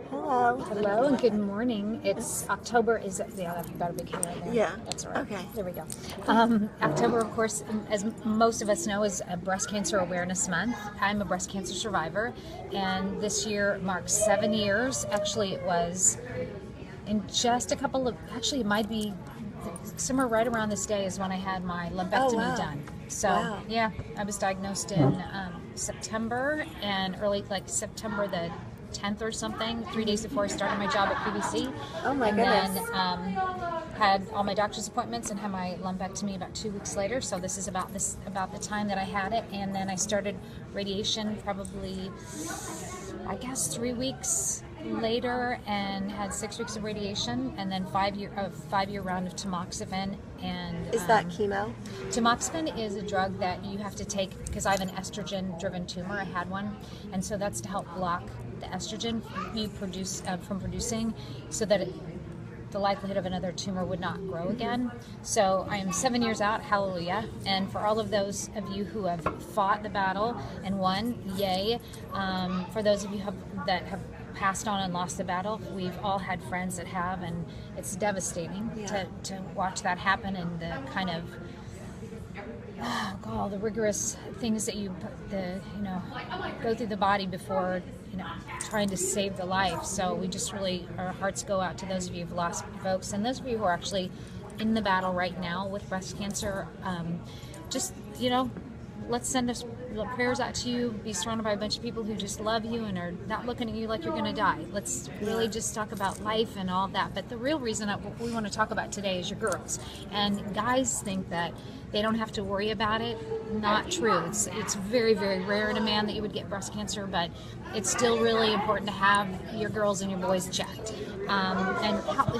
Hello. Hello and good morning. It's October. I've got a big hair in there. Yeah. That's all right. Okay. There we go. October, of course, as most of us know, is a Breast Cancer Awareness Month. I'm a breast cancer survivor, and this year marks 7 years. Actually, it was in just a couple of. Actually, it might be somewhere right around this day is when I had my lumpectomy wow. done. So Wow. yeah, I was diagnosed in September, and early September the 10th or something, 3 days before I started my job at PBC. Oh my and goodness. then had all my doctor's appointments and had my lumpectomy about 2 weeks later. So this is about the time that I had it, and then I started radiation probably, I guess, 3 weeks later, and had 6 weeks of radiation, and then 5-year round of tamoxifen. And Is that chemo? tamoxifen is a drug that you have to take because I have an estrogen-driven tumor. I had one, and so that's to help block the estrogen you produce from producing, so that the likelihood of another tumor would not grow again. So I am 7 years out, hallelujah. And for all of those of you who have fought the battle and won, yay. For those of you that have passed on and lost the battle, we've all had friends that have, and it's devastating to watch that happen, and the kind of all the rigorous things that you go through the body before trying to save the life. So we just really, our hearts go out to those of you who've lost folks, and those of you who are actually in the battle right now with breast cancer. Let's send us prayers out to you. Be surrounded by a bunch of people who just love you and are not looking at you like you're going to die. Let's really just talk about life and all that. But the real reason we want to talk about today is your girls. And guys think that they don't have to worry about it. Not true. It's very, very rare in a man that you would get breast cancer, but it's still really important to have your girls and your boys checked.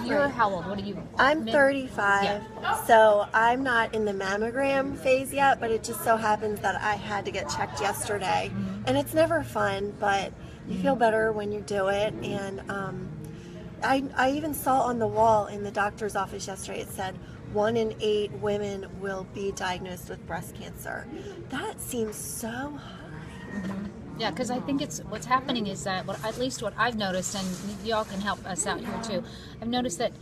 You're how old? What are you? I'm 35, Yeah. so I'm not in the mammogram phase yet, but it just so happens that I had to get checked yesterday. And it's never fun, but you feel better when you do it. And I even saw on the wall in the doctor's office yesterday, it said 1 in 8 women will be diagnosed with breast cancer. That seems so high. Yeah, because I think what's happening is that at least what I've noticed, and y'all can help us out here too. I've noticed that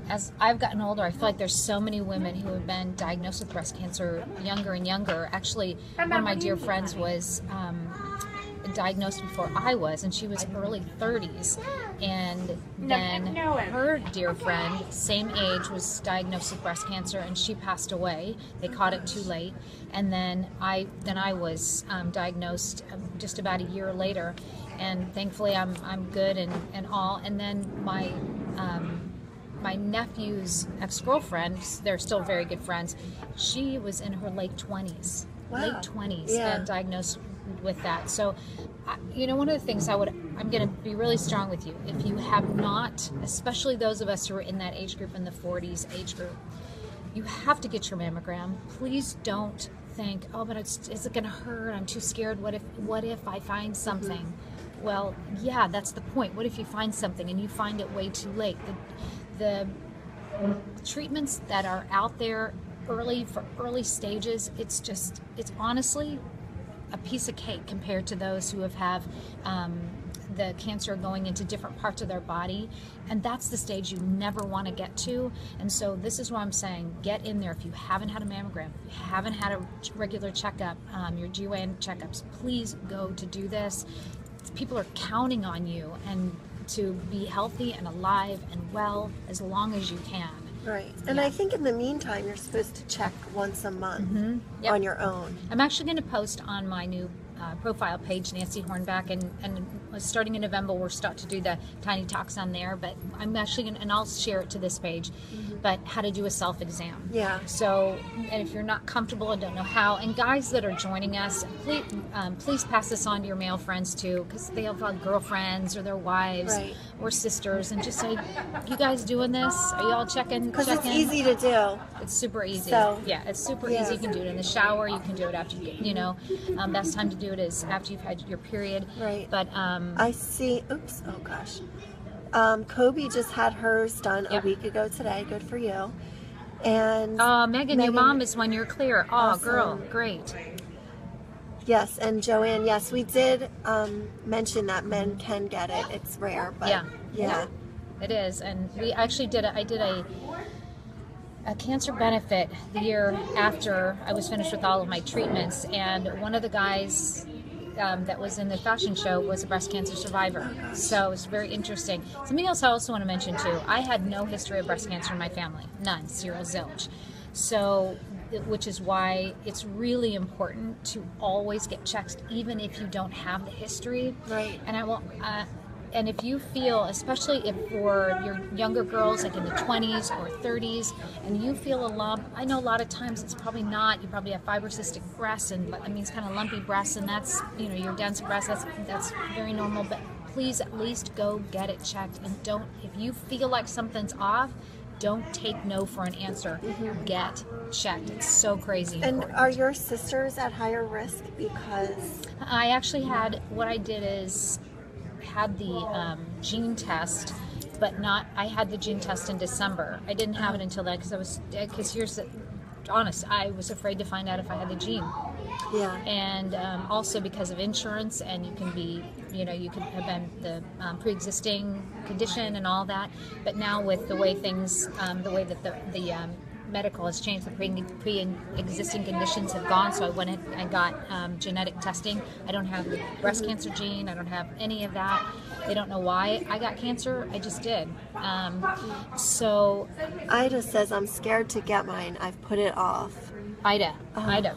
as I've gotten older, I feel like there's so many women who have been diagnosed with breast cancer younger and younger. Actually, one of my dear friends was diagnosed before I was, and she was early 30s, and then her dear friend, same age, was diagnosed with breast cancer, and she passed away. They caught it too late, and then I was diagnosed just about a year later, and thankfully I'm good and all. And then my nephew's ex-girlfriend, they're still very good friends, she was in her late 20s. Wow. Late 20s, and diagnosed with that. So one of the things I'm going to be really strong with you. If you have not, especially those of us who are in that age group, in the 40s age group, you have to get your mammogram. Please don't think, oh, but is it going to hurt? I'm too scared. What if I find something? Well, yeah, that's the point. What if you find something and you find it way too late? The treatments that are out there for early stages, it's honestly a piece of cake compared to those who have the cancer going into different parts of their body, and that's the stage you never want to get to. And so this is why I'm saying, get in there. If you haven't had a mammogram, if you haven't had a regular checkup, your GYN checkups, please go to do this. People are counting on you and to be healthy and alive and well as long as you can. Right. And I think in the meantime, you're supposed to check once a month on your own. I'm actually going to post on my new profile page, Nancy Hornback, and starting in November we'll start to do the tiny talks on there, but I'm actually going to, and I'll share it to this page, but how to do a self-exam. Yeah. So, and if you're not comfortable and don't know how, and guys that are joining us, please pass this on to your male friends too, because they have girlfriends or their wives or sisters, and just say, you guys doing this? Are you all checking? Because it's easy to do. It's super easy. So, yeah, it's super easy. You can do it in the shower. You can do it after you get, best time to do it is after you've had your period. Right. But I see. Oops. Oh gosh. Kobe just had hers done a week ago today. Good for you. And Megan, your mom is 1 year clear. Oh, awesome. girl, great. Yes, and Joanne, yes, we did mention that men can get it. It's rare, but yeah. It is. And we actually I did a cancer benefit the year after I was finished with all of my treatments, and one of the guys that was in the fashion show was a breast cancer survivor. So it was very interesting. Something else I also want to mention too, I had no history of breast cancer in my family. None. Zero, zilch. So, which is why it's really important to always get checked, even if you don't have the history. Right. And I will, and if you feel, especially if for your younger girls, like in the 20s or 30s, and you feel a lump, I know a lot of times it's probably not. You probably have fibrocystic breasts, and that means kind of lumpy breasts, and that's, you know, your dense breasts. That's very normal. But please at least go get it checked, and don't. If you feel like something's off, don't take no for an answer. Get checked. It's so crazy. And important. are your sisters at higher risk because? I actually had, what I did is had the gene test, but not, I had the gene test in December. I didn't have it until then because here's the honest, I was afraid to find out if I had the gene. Yeah. And also because of insurance, and you can be, you know, you could have been the pre-existing condition and all that. But now with the way things, the way that the medical has changed, the pre-existing conditions have gone, so I went in and got genetic testing. I don't have the breast cancer gene. I don't have any of that. They don't know why I got cancer. I just did. So Ida says, I'm scared to get mine. I've put it off. Ida,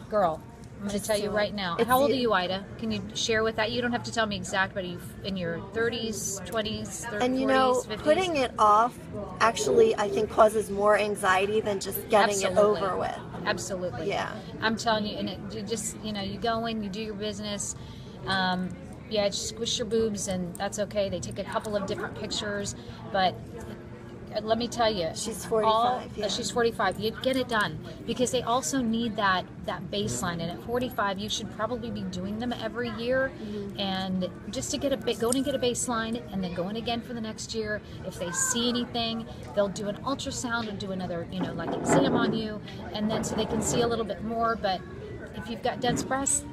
girl, I'm going to tell you do it. right now. How old are you, Ida? Can you share with that? You don't have to tell me exact, but are you in your 30s, 20s, 30s, And you 40s, know, 50s? putting it off actually, I think, causes more anxiety than just getting it over with. Absolutely. Yeah. I'm telling you, and you just, you know, you go in, you do your business. Yeah, just squish your boobs, and that's okay. They take a couple of different pictures, but let me tell you, She's 45. Yeah. She's 45. You get it done, because they also need that baseline. And at 45, you should probably be doing them every year, and just to get go in and get a baseline, and then go in again for the next year. If they see anything, they'll do an ultrasound and do another, you know, like exam on you, and then so they can see a little bit more. But if you've got dense breasts,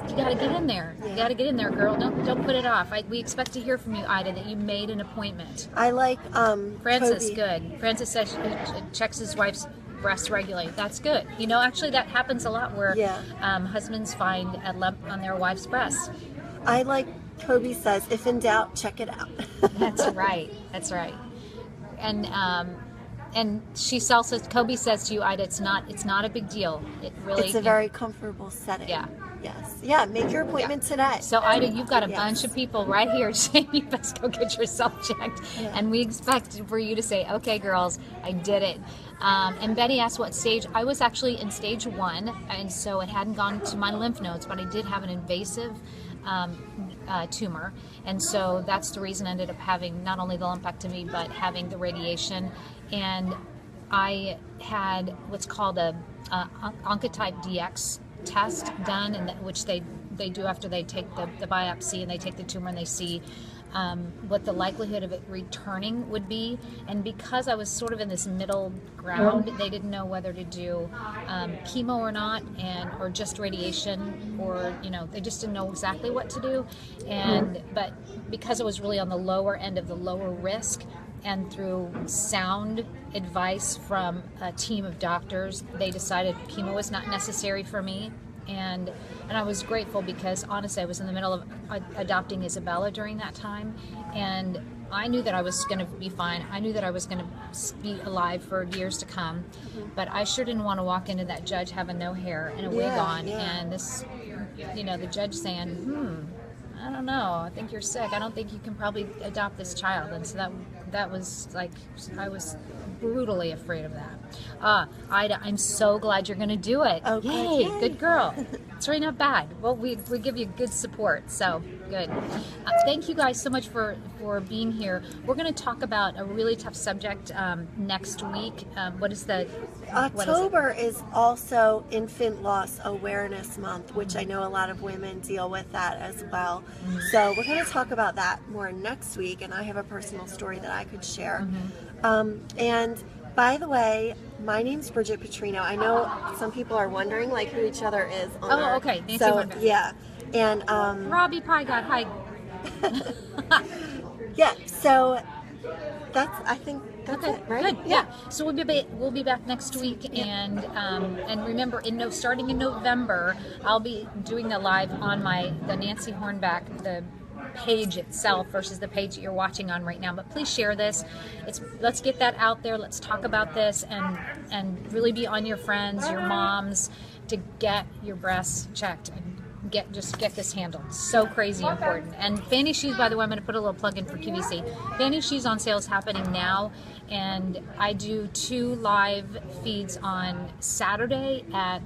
you got to get in there. You got to get in there, girl. Don't put it off. We expect to hear from you, Ida, that you made an appointment. I like Francis, Toby. good. Francis says he checks his wife's breasts regularly. That's good. You know, actually, that happens a lot where husbands find a lump on their wife's breast. I like Toby says, if in doubt, check it out. That's right. That's right. And she also, Kobe says to you, Ida, it's not a big deal. It really, It's a very comfortable setting. Yeah. Yes. Yeah. Make your appointment today. So Ida, you've got a bunch of people right here saying you best go get yourself checked, and we expect for you to say, "Okay, girls, I did it." And Betty asked what stage. I was actually in stage 1, and so it hadn't gone to my lymph nodes, but I did have an invasive tumor, and so that's the reason I ended up having not only the lumpectomy but having the radiation. And I had what's called a Oncotype DX test done, and which they do after they take the biopsy, and they take the tumor and they see what the likelihood of it returning would be. And because I was sort of in this middle ground, they didn't know whether to do chemo or not, or just radiation, or, you know, they just didn't know exactly what to do. But because it was really on the lower end of the lower risk, and through sound advice from a team of doctors, they decided chemo was not necessary for me. And I was grateful, because honestly, I was in the middle of adopting Isabella during that time, and I knew that I was going to be fine. I knew that I was going to be alive for years to come, but I sure didn't want to walk into that judge having no hair and a wig on, and this, you know, the judge saying, I don't know, I think you're sick. I don't think you can probably adopt this child. And so that was like, I was brutally afraid of that. Ida, I'm so glad you're going to do it. Oh, yay, good girl. It's really not bad. Well, we give you good support, so good. Thank you guys so much for being here. We're going to talk about a really tough subject next week. October is also Infant Loss Awareness Month, which I know a lot of women deal with that as well. So we're going to talk about that more next week, and I have a personal story that I could share. And By the way, my name's Bridget Petrino. I know some people are wondering like who each other is on Oh, our, okay. Nancy so Hornbeck. yeah. And Robbie Pie got hi. yeah, so I think that's it, right? Good. Yeah. So we'll be back next week, and remember, starting in November, I'll be doing a live on the Nancy Hornbeck, the page itself versus the page that you're watching on right now. But please share this. Let's get that out there. Let's talk about this and really be on your friends, your moms, to get your breasts checked and get this handled. So crazy important. And Fanny Shoes, by the way, I'm going to put a little plug in for QVC. Fanny Shoes on sale is happening now, and I do 2 live feeds on Saturday at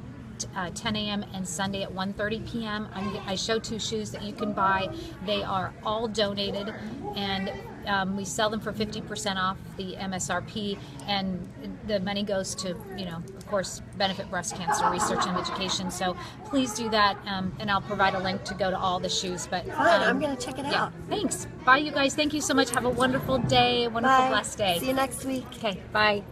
10 a.m. and Sunday at 1:30 p.m. I show 2 shoes that you can buy. They are all donated, and we sell them for 50% off the MSRP, and the money goes to, of course, benefit breast cancer research and education. So please do that, and I'll provide a link to go to all the shoes. But fine, I'm going to check it out. Thanks. Bye, you guys. Thank you so much. Have a wonderful day, a wonderful, Bye. blessed day. See you next week. Okay, bye.